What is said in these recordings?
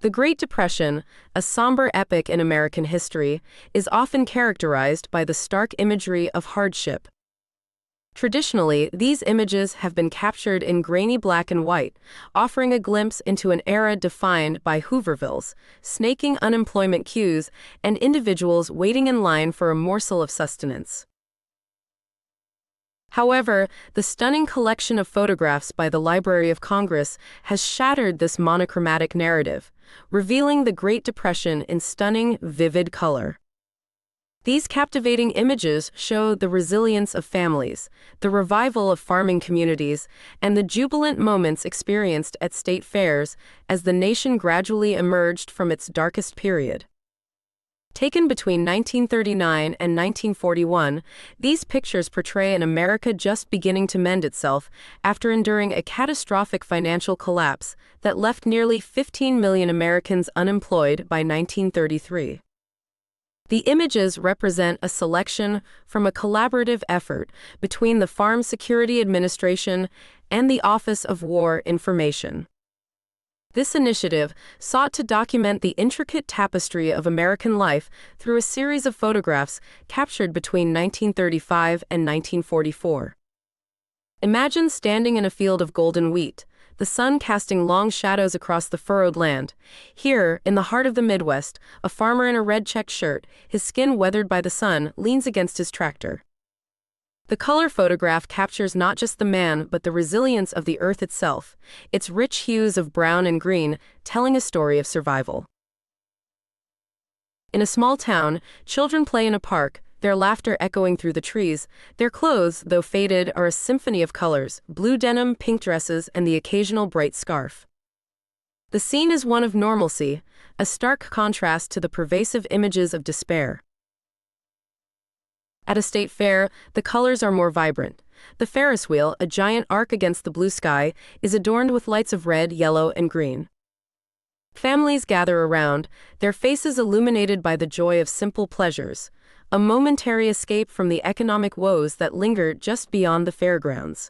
The Great Depression, a somber epoch in American history, is often characterized by the stark imagery of hardship. Traditionally, these images have been captured in grainy black and white, offering a glimpse into an era defined by Hoovervilles, snaking unemployment queues, and individuals waiting in line for a morsel of sustenance. However, the stunning collection of photographs by the Library of Congress has shattered this monochromatic narrative, revealing the Great Depression in stunning, vivid color. These captivating images show the resilience of families, the revival of farming communities, and the jubilant moments experienced at state fairs as the nation gradually emerged from its darkest period. Taken between 1939 and 1941, these pictures portray an America just beginning to mend itself after enduring a catastrophic financial collapse that left nearly 15 million Americans unemployed by 1933. The images represent a selection from a collaborative effort between the Farm Security Administration and the Office of War Information. This initiative sought to document the intricate tapestry of American life through a series of photographs captured between 1935 and 1944. Imagine standing in a field of golden wheat, the sun casting long shadows across the furrowed land. Here, in the heart of the Midwest, a farmer in a red checked shirt, his skin weathered by the sun, leans against his tractor. The color photograph captures not just the man but the resilience of the earth itself, its rich hues of brown and green telling a story of survival. In a small town, children play in a park, their laughter echoing through the trees. Their clothes, though faded, are a symphony of colors: blue denim, pink dresses, and the occasional bright scarf. The scene is one of normalcy, a stark contrast to the pervasive images of despair. At a state fair, the colors are more vibrant. The Ferris wheel, a giant arc against the blue sky, is adorned with lights of red, yellow, and green. Families gather around, their faces illuminated by the joy of simple pleasures, a momentary escape from the economic woes that linger just beyond the fairgrounds.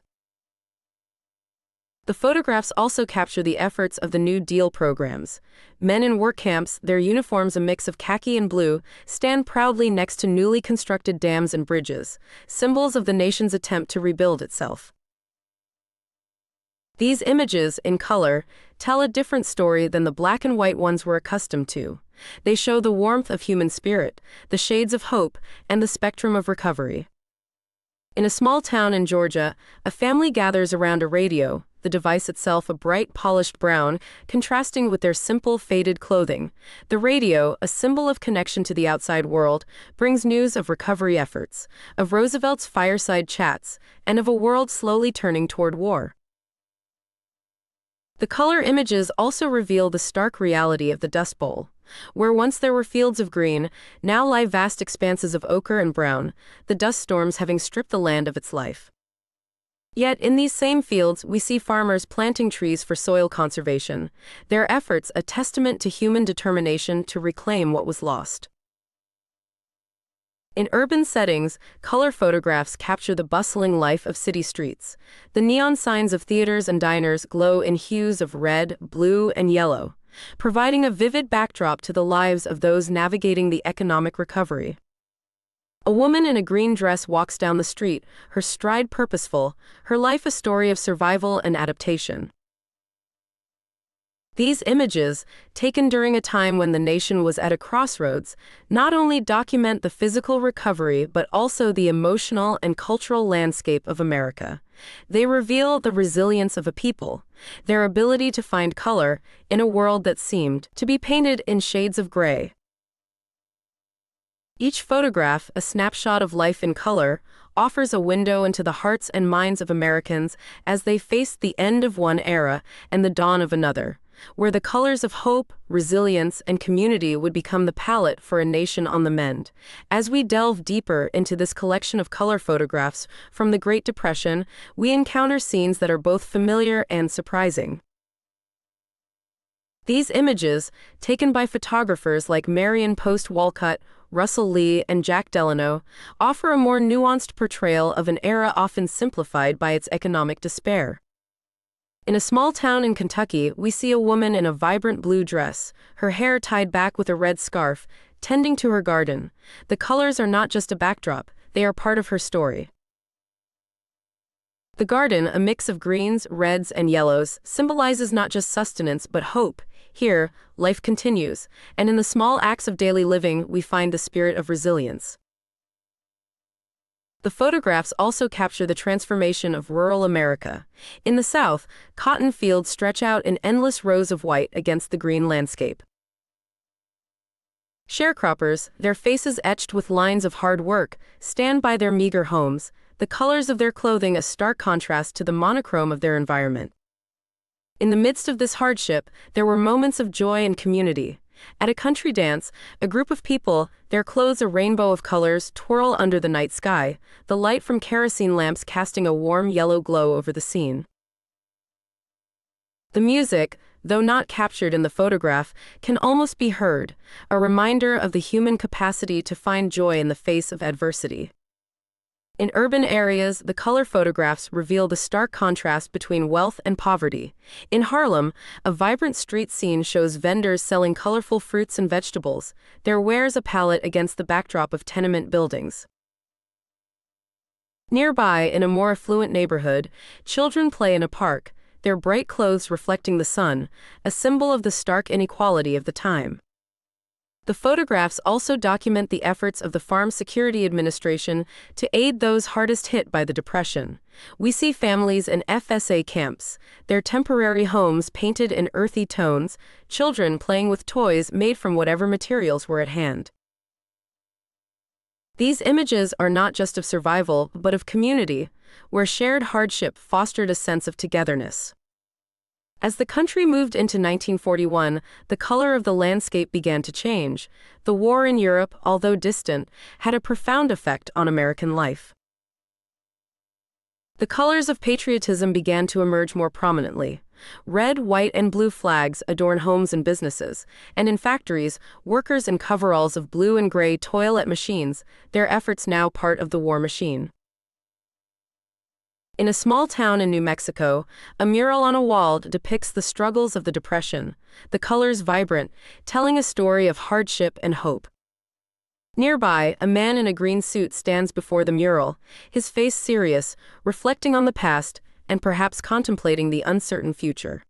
The photographs also capture the efforts of the New Deal programs. Men in work camps, their uniforms a mix of khaki and blue, stand proudly next to newly constructed dams and bridges, symbols of the nation's attempt to rebuild itself. These images, in color, tell a different story than the black and white ones we're accustomed to. They show the warmth of human spirit, the shades of hope, and the spectrum of recovery. In a small town in Georgia, a family gathers around a radio, the device itself a bright polished brown, contrasting with their simple faded clothing. The radio, a symbol of connection to the outside world, brings news of recovery efforts, of Roosevelt's fireside chats, and of a world slowly turning toward war. The color images also reveal the stark reality of the Dust Bowl. Where once there were fields of green, now lie vast expanses of ochre and brown, the dust storms having stripped the land of its life. Yet in these same fields we see farmers planting trees for soil conservation, their efforts a testament to human determination to reclaim what was lost. In urban settings, color photographs capture the bustling life of city streets. The neon signs of theaters and diners glow in hues of red, blue, and yellow, providing a vivid backdrop to the lives of those navigating the economic recovery. A woman in a green dress walks down the street, her stride purposeful, her life a story of survival and adaptation. These images, taken during a time when the nation was at a crossroads, not only document the physical recovery but also the emotional and cultural landscape of America. They reveal the resilience of a people, their ability to find color in a world that seemed to be painted in shades of gray. Each photograph, a snapshot of life in color, offers a window into the hearts and minds of Americans as they faced the end of one era and the dawn of another, where the colors of hope, resilience, and community would become the palette for a nation on the mend. As we delve deeper into this collection of color photographs from the Great Depression, we encounter scenes that are both familiar and surprising. These images, taken by photographers like Marion Post Walcott, Russell Lee, and Jack Delano, offer a more nuanced portrayal of an era often simplified by its economic despair. In a small town in Kentucky, we see a woman in a vibrant blue dress, her hair tied back with a red scarf, tending to her garden. The colors are not just a backdrop, they are part of her story. The garden, a mix of greens, reds, and yellows, symbolizes not just sustenance but hope. Here, life continues, and in the small acts of daily living, we find the spirit of resilience. The photographs also capture the transformation of rural America. In the South, cotton fields stretch out in endless rows of white against the green landscape. Sharecroppers, their faces etched with lines of hard work, stand by their meager homes, the colors of their clothing a stark contrast to the monochrome of their environment. In the midst of this hardship, there were moments of joy and community. At a country dance, a group of people, their clothes a rainbow of colors, twirl under the night sky, the light from kerosene lamps casting a warm yellow glow over the scene. The music, though not captured in the photograph, can almost be heard, a reminder of the human capacity to find joy in the face of adversity. In urban areas, the color photographs reveal the stark contrast between wealth and poverty. In Harlem, a vibrant street scene shows vendors selling colorful fruits and vegetables, their wares a palette against the backdrop of tenement buildings. Nearby, in a more affluent neighborhood, children play in a park, their bright clothes reflecting the sun, a symbol of the stark inequality of the time. The photographs also document the efforts of the Farm Security Administration to aid those hardest hit by the Depression. We see families in FSA camps, their temporary homes painted in earthy tones, children playing with toys made from whatever materials were at hand. These images are not just of survival, but of community, where shared hardship fostered a sense of togetherness. As the country moved into 1941, the color of the landscape began to change. The war in Europe, although distant, had a profound effect on American life. The colors of patriotism began to emerge more prominently. Red, white, and blue flags adorn homes and businesses, and in factories, workers in coveralls of blue and gray toil at machines, their efforts now part of the war machine. In a small town in New Mexico, a mural on a wall depicts the struggles of the Depression, the colors vibrant, telling a story of hardship and hope. Nearby, a man in a green suit stands before the mural, his face serious, reflecting on the past, and perhaps contemplating the uncertain future.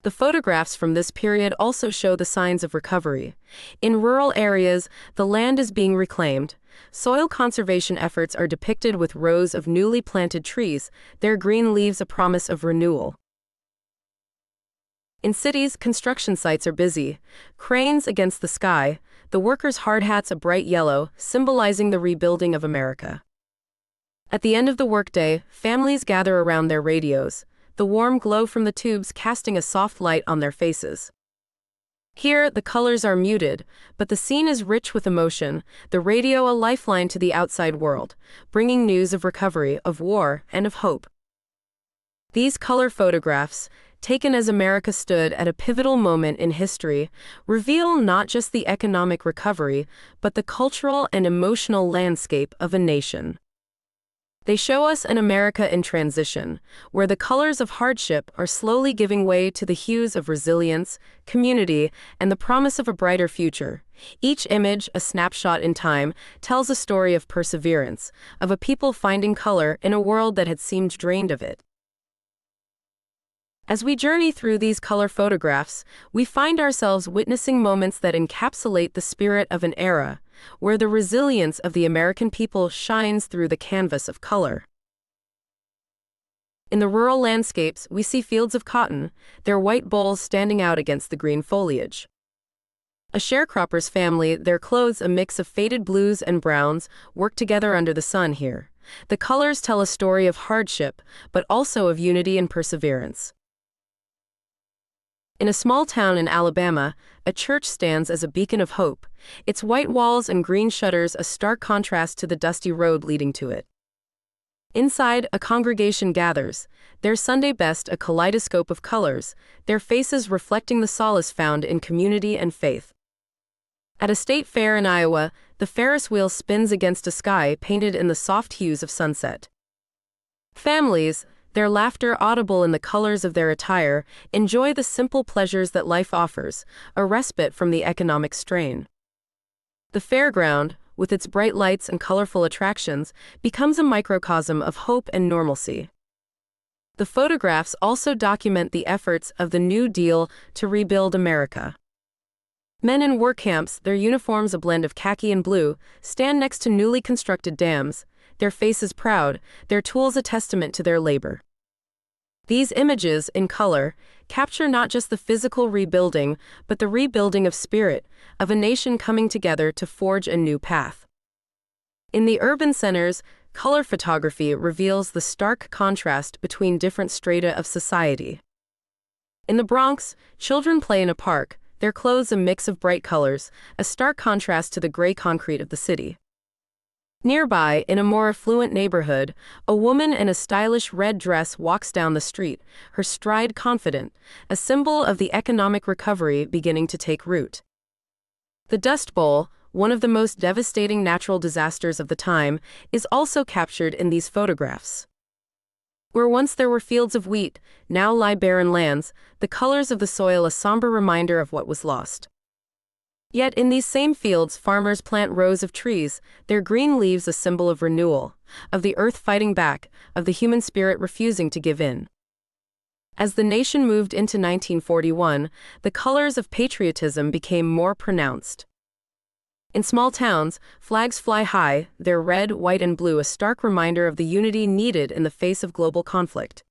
The photographs from this period also show the signs of recovery. In rural areas, the land is being reclaimed. Soil conservation efforts are depicted with rows of newly planted trees, their green leaves a promise of renewal. In cities, construction sites are busy. Cranes against the sky, the workers' hard hats a bright yellow, symbolizing the rebuilding of America. At the end of the workday, families gather around their radios, the warm glow from the tubes casting a soft light on their faces. Here, the colors are muted, but the scene is rich with emotion, the radio a lifeline to the outside world, bringing news of recovery, of war, and of hope. These color photographs, taken as America stood at a pivotal moment in history, reveal not just the economic recovery, but the cultural and emotional landscape of a nation. They show us an America in transition, where the colors of hardship are slowly giving way to the hues of resilience, community, and the promise of a brighter future. Each image, a snapshot in time, tells a story of perseverance, of a people finding color in a world that had seemed drained of it. As we journey through these color photographs, we find ourselves witnessing moments that encapsulate the spirit of an era, where the resilience of the American people shines through the canvas of color. In the rural landscapes, we see fields of cotton, their white bolls standing out against the green foliage. A sharecropper's family, their clothes a mix of faded blues and browns, work together under the sun here. The colors tell a story of hardship, but also of unity and perseverance. In a small town in Alabama, a church stands as a beacon of hope, its white walls and green shutters a stark contrast to the dusty road leading to it. Inside, a congregation gathers, their Sunday best a kaleidoscope of colors, their faces reflecting the solace found in community and faith. At a state fair in Iowa, the Ferris wheel spins against a sky painted in the soft hues of sunset. Families, their laughter audible in the colors of their attire, enjoy the simple pleasures that life offers, a respite from the economic strain. The fairground, with its bright lights and colorful attractions, becomes a microcosm of hope and normalcy. The photographs also document the efforts of the New Deal to rebuild America. Men in work camps, their uniforms a blend of khaki and blue, stand next to newly constructed dams, their faces proud, their tools a testament to their labor. These images, in color, capture not just the physical rebuilding, but the rebuilding of spirit, of a nation coming together to forge a new path. In the urban centers, color photography reveals the stark contrast between different strata of society. In the Bronx, children play in a park, their clothes a mix of bright colors, a stark contrast to the gray concrete of the city. Nearby, in a more affluent neighborhood, a woman in a stylish red dress walks down the street, her stride confident, a symbol of the economic recovery beginning to take root. The Dust Bowl, one of the most devastating natural disasters of the time, is also captured in these photographs. Where once there were fields of wheat, now lie barren lands, the colors of the soil a somber reminder of what was lost. Yet in these same fields farmers plant rows of trees, their green leaves a symbol of renewal, of the earth fighting back, of the human spirit refusing to give in. As the nation moved into 1941, the colors of patriotism became more pronounced. In small towns, flags fly high, their red, white, and blue a stark reminder of the unity needed in the face of global conflict.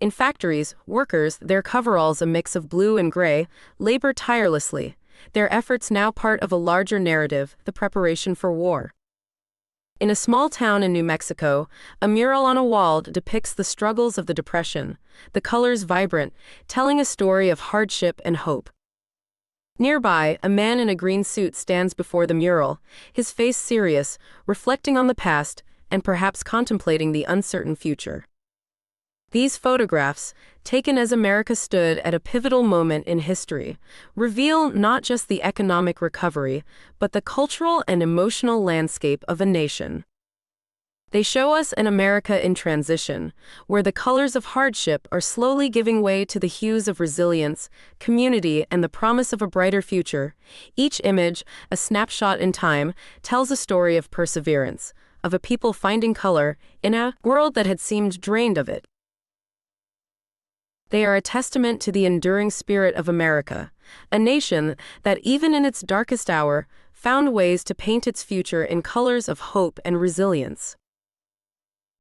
In factories, workers, their coveralls a mix of blue and gray, labor tirelessly, their efforts now part of a larger narrative, the preparation for war. In a small town in New Mexico, a mural on a wall depicts the struggles of the Depression, the colors vibrant, telling a story of hardship and hope. Nearby, a man in a green suit stands before the mural, his face serious, reflecting on the past and perhaps contemplating the uncertain future. These photographs, taken as America stood at a pivotal moment in history, reveal not just the economic recovery, but the cultural and emotional landscape of a nation. They show us an America in transition, where the colors of hardship are slowly giving way to the hues of resilience, community, and the promise of a brighter future. Each image, a snapshot in time, tells a story of perseverance, of a people finding color in a world that had seemed drained of it. They are a testament to the enduring spirit of America, a nation that, even in its darkest hour, found ways to paint its future in colors of hope and resilience.